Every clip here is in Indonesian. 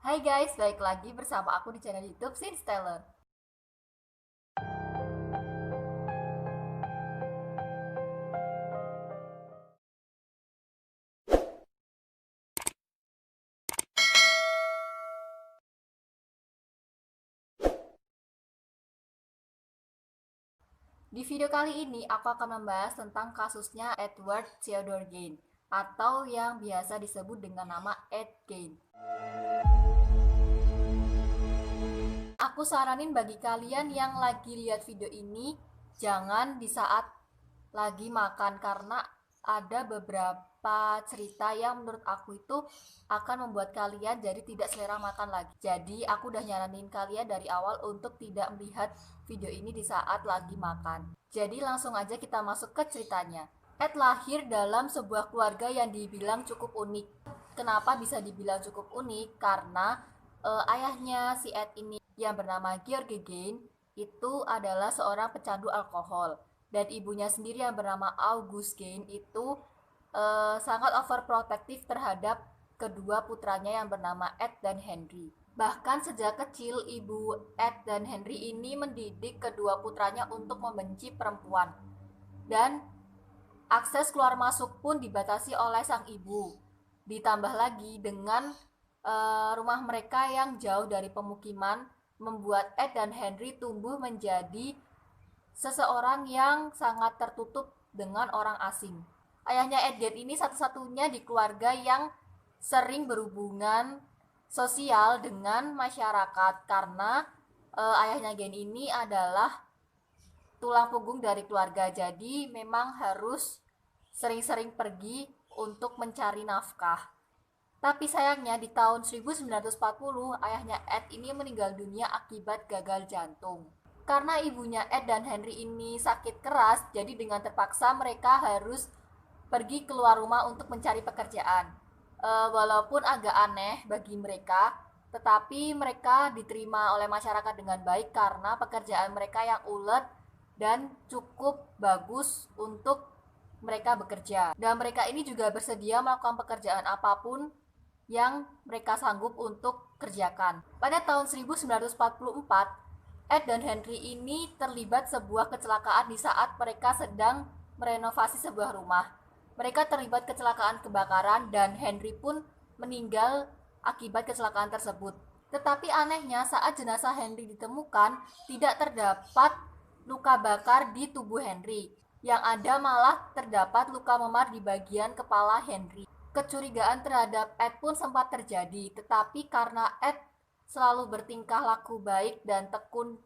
Hai guys, balik lagi bersama aku di channel YouTube Since Teller. Di video kali ini aku akan membahas tentang kasusnya Edward Theodore Gain atau yang biasa disebut dengan nama Ed Gain. Aku saranin bagi kalian yang lagi lihat video ini jangan di saat lagi makan karena ada beberapa cerita yang menurut aku itu akan membuat kalian jadi tidak selera makan lagi. Jadi aku udah nyaranin kalian dari awal untuk tidak melihat video ini di saat lagi makan. Jadi langsung aja kita masuk ke ceritanya. Ed lahir dalam sebuah keluarga yang dibilang cukup unik. Kenapa bisa dibilang cukup unik? Karena ayahnya si Ed ini yang bernama George Gain itu adalah seorang pecandu alkohol dan ibunya sendiri yang bernama August Gain itu sangat overprotective terhadap kedua putranya yang bernama Ed dan Henry. Bahkan sejak kecil ibu Ed dan Henry ini mendidik kedua putranya untuk membenci perempuan dan akses keluar masuk pun dibatasi oleh sang ibu. Ditambah lagi dengan rumah mereka yang jauh dari pemukiman membuat Ed dan Henry tumbuh menjadi seseorang yang sangat tertutup dengan orang asing. Ayahnya Edgar ini satu-satunya di keluarga yang sering berhubungan sosial dengan masyarakat karena ayahnya Gen ini adalah tulang punggung dari keluarga. Jadi memang harus sering-sering pergi untuk mencari nafkah. Tapi sayangnya di tahun 1940 ayahnya Ed ini meninggal dunia akibat gagal jantung. Karena ibunya Ed dan Henry ini sakit keras, jadi dengan terpaksa mereka harus pergi keluar rumah untuk mencari pekerjaan. Walaupun agak aneh bagi mereka, tetapi mereka diterima oleh masyarakat dengan baik karena pekerjaan mereka yang ulet dan cukup bagus untuk mereka bekerja. Dan mereka ini juga bersedia melakukan pekerjaan apapun yang mereka sanggup untuk kerjakan. Pada tahun 1944, Ed dan Henry ini terlibat sebuah kecelakaan di saat mereka sedang merenovasi sebuah rumah. Mereka terlibat kecelakaan kebakaran dan Henry pun meninggal akibat kecelakaan tersebut. Tetapi anehnya saat jenazah Henry ditemukan, tidak terdapat luka bakar di tubuh Henry. Yang ada malah terdapat luka memar di bagian kepala Henry. Kecurigaan terhadap Ed pun sempat terjadi, tetapi karena Ed selalu bertingkah laku baik dan tekun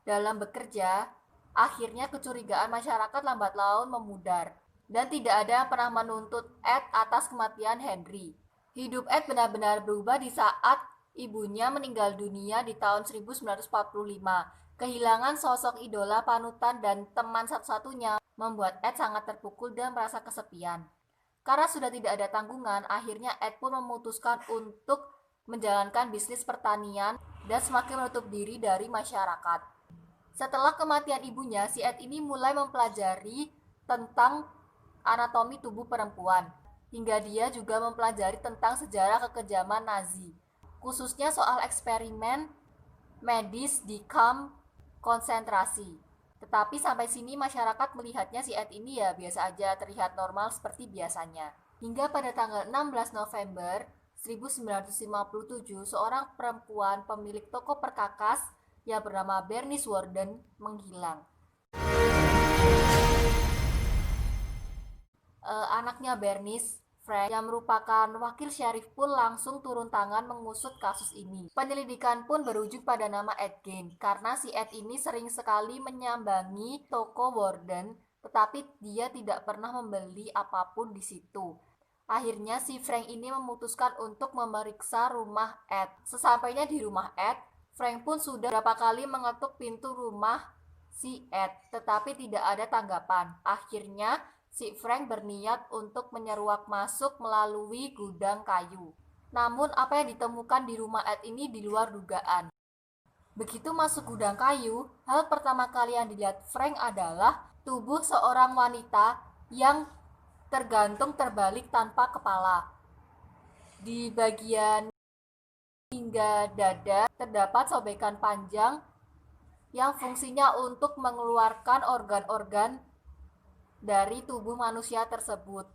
dalam bekerja, akhirnya kecurigaan masyarakat lambat laun memudar dan tidak ada yang pernah menuntut Ed atas kematian Henry. Hidup Ed benar-benar berubah di saat ibunya meninggal dunia di tahun 1945. Kehilangan sosok idola panutan dan teman satu-satunya membuat Ed sangat terpukul dan merasa kesepian. Karena sudah tidak ada tanggungan, akhirnya Ed pun memutuskan untuk menjalankan bisnis pertanian dan semakin menutup diri dari masyarakat. Setelah kematian ibunya, si Ed ini mulai mempelajari tentang anatomi tubuh perempuan, hingga dia juga mempelajari tentang sejarah kekejaman Nazi, khususnya soal eksperimen medis di kamp konsentrasi. Tetapi sampai sini masyarakat melihatnya si Ed ini ya biasa aja, terlihat normal seperti biasanya. Hingga pada tanggal 16 November 1957, seorang perempuan pemilik toko perkakas yang bernama Bernice Warden menghilang. Anaknya Bernice, Frank, yang merupakan wakil syarif pun langsung turun tangan mengusut kasus ini. Penyelidikan pun berujung pada nama Ed Gein, karena si Ed ini sering sekali menyambangi toko Warden, tetapi dia tidak pernah membeli apapun di situ. Akhirnya si Frank ini memutuskan untuk memeriksa rumah Ed. Sesampainya di rumah Ed, Frank pun sudah beberapa kali mengetuk pintu rumah si Ed, tetapi tidak ada tanggapan. Akhirnya si Frank berniat untuk menyeruak masuk melalui gudang kayu. Namun apa yang ditemukan di rumah Ed ini di luar dugaan. Begitu masuk gudang kayu, hal pertama kali yang dilihat Frank adalah tubuh seorang wanita yang tergantung terbalik tanpa kepala. Di bagian hingga dada terdapat sobekan panjang yang fungsinya untuk mengeluarkan organ-organ dari tubuh manusia tersebut.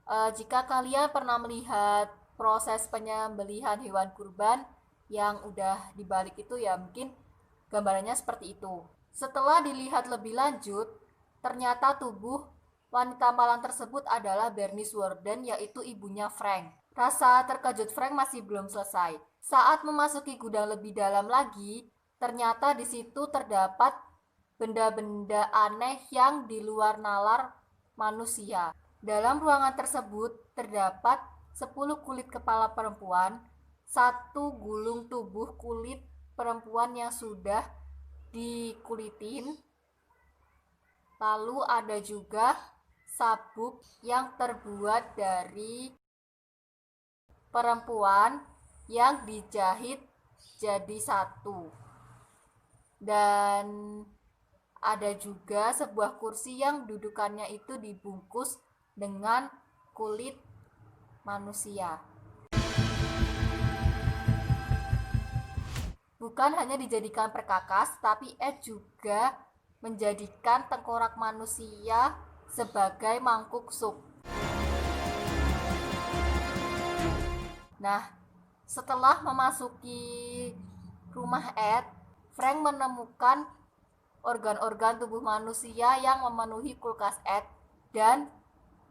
Jika kalian pernah melihat proses penyembelihan hewan kurban yang udah dibalik itu, ya mungkin gambarannya seperti itu. Setelah dilihat lebih lanjut, ternyata tubuh wanita malang tersebut adalah Bernice Worden, yaitu ibunya Frank. Rasa terkejut Frank masih belum selesai. Saat memasuki gudang lebih dalam lagi, ternyata di situ terdapat benda-benda aneh yang di luar nalar manusia. Dalam ruangan tersebut terdapat 10 kulit kepala perempuan, 1 gulung tubuh kulit perempuan yang sudah dikulitin. Lalu ada juga sabuk yang terbuat dari perempuan yang dijahit jadi satu. Dan ada juga sebuah kursi yang dudukannya itu dibungkus dengan kulit manusia. Bukan hanya dijadikan perkakas, tapi Ed juga menjadikan tengkorak manusia sebagai mangkuk sup. Nah, setelah memasuki rumah Ed, Frank menemukan organ-organ tubuh manusia yang memenuhi kulkas Ed dan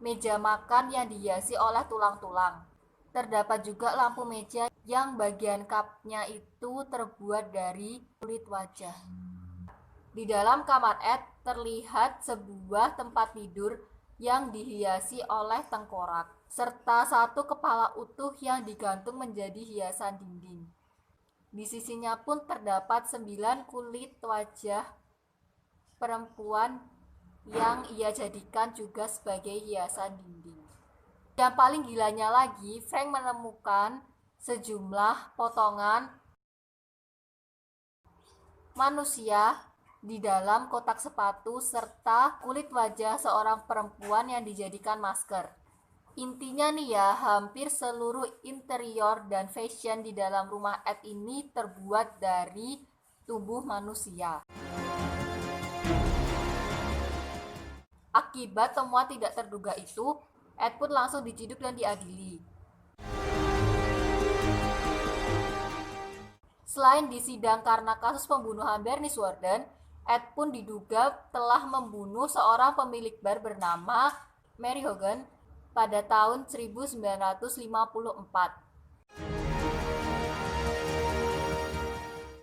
meja makan yang dihiasi oleh tulang-tulang. Terdapat juga lampu meja yang bagian kapnya itu terbuat dari kulit wajah. Di dalam kamar Ed terlihat sebuah tempat tidur yang dihiasi oleh tengkorak, serta 1 kepala utuh yang digantung menjadi hiasan dinding. Di sisinya pun terdapat 9 kulit wajah perempuan yang ia jadikan juga sebagai hiasan dinding. Yang paling gilanya lagi, Frank menemukan sejumlah potongan manusia di dalam kotak sepatu serta kulit wajah seorang perempuan yang dijadikan masker. Intinya nih ya, hampir seluruh interior dan fashion di dalam rumah Ed ini terbuat dari tubuh manusia. Akibat temuan tidak terduga itu, Ed pun langsung diciduk dan diadili. Selain disidang karena kasus pembunuhan Bernice Worden, Ed pun diduga telah membunuh seorang pemilik bar bernama Mary Hogan pada tahun 1954.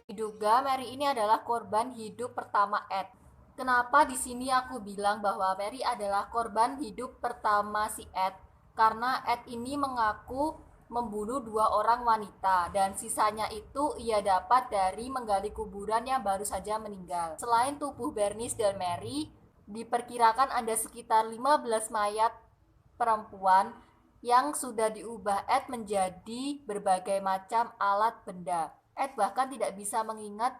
Diduga Mary ini adalah korban hidup pertama Ed. Kenapa di sini aku bilang bahwa Mary adalah korban hidup pertama si Ed? Karena Ed ini mengaku membunuh 2 orang wanita dan sisanya itu ia dapat dari menggali kuburan yang baru saja meninggal. Selain tubuh Bernice dan Mary, diperkirakan ada sekitar 15 mayat perempuan yang sudah diubah Ed menjadi berbagai macam alat benda. Ed bahkan tidak bisa mengingat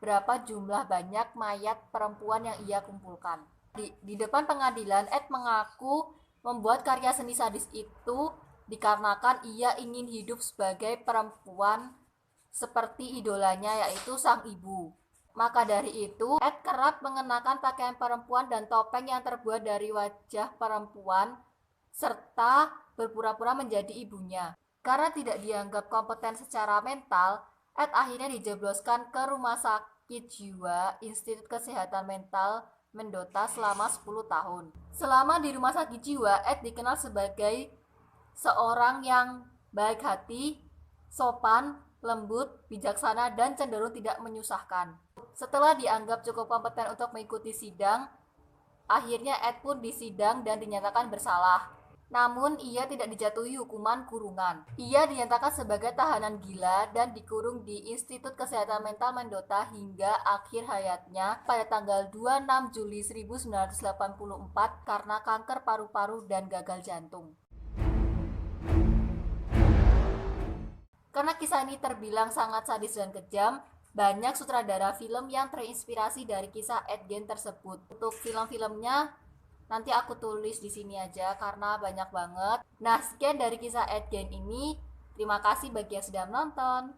berapa jumlah banyak mayat perempuan yang ia kumpulkan. Di depan pengadilan, Ed mengaku membuat karya seni sadis itu dikarenakan ia ingin hidup sebagai perempuan seperti idolanya, yaitu sang ibu. Maka dari itu, Ed kerap mengenakan pakaian perempuan dan topeng yang terbuat dari wajah perempuan serta berpura-pura menjadi ibunya. Karena tidak dianggap kompeten secara mental, Ed akhirnya dijebloskan ke rumah sakit jiwa Institut Kesehatan Mental Mendota selama 10 tahun. Selama di rumah sakit jiwa, Ed dikenal sebagai seorang yang baik hati, sopan, lembut, bijaksana, dan cenderung tidak menyusahkan. Setelah dianggap cukup kompeten untuk mengikuti sidang, akhirnya Ed pun disidang dan dinyatakan bersalah. Namun ia tidak dijatuhi hukuman kurungan. Ia dinyatakan sebagai tahanan gila dan dikurung di Institut Kesehatan Mental Mendota hingga akhir hayatnya pada tanggal 26 Juli 1984 karena kanker paru-paru dan gagal jantung. Karena kisah ini terbilang sangat sadis dan kejam, banyak sutradara film yang terinspirasi dari kisah Ed Gein tersebut. Untuk film-filmnya nanti aku tulis di sini aja karena banyak banget. Nah, sekian dari kisah Ed Gein ini. Terima kasih bagi yang sudah menonton.